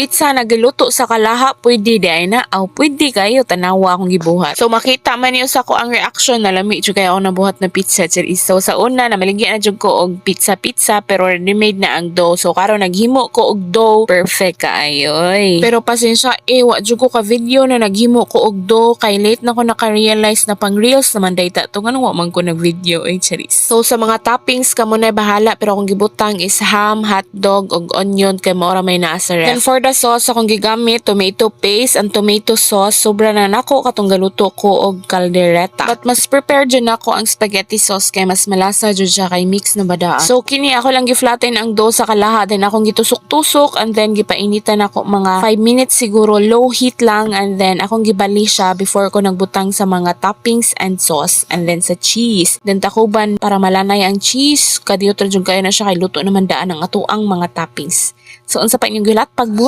pizza na giluto sa kalaha, pwede di ay na, aw pwede kayo, tanawa akong gibuhat. So makita man niyo sa ko ang reaction, nalami jud kayo ako nabuhat na pizza, Charis. So sa una, namaligyan na jud ko og pizza pero ready-made na ang dough. So karon naghimo ko og dough, perfect kaayoy. Pero pasensya, wa jud ko ka video na naghimo ko og dough, kay late na ko naka-realize na pang reels naman dayta to, nga wa man ko nag-video, Charis. So sa mga toppings kamo na bahala, pero akong gibutang is ham, hotdog, og onion, kay maura may naa sa ref. Then for the sauce, akong gigamit tomato paste and tomato sauce. Sobra na nako katong galuto ko og caldereta. But mas prepare dyan ako ang spaghetti sauce kay mas malasa dyan siya kay mix na badaan. So kini ako lang giflatten ang dough sa kalaha, then akong gitusok-tusok and then gipainitan ako mga 5 minutes siguro, low heat lang, and then akong gibali siya before ko nagbutang sa mga toppings and sauce and then sa cheese. Then takuban para malanay ang cheese. Kadiyot ra jud kayo na siya kay luto naman daan ang atuang mga toppings. So unsa pa inyong gilat pagbuhat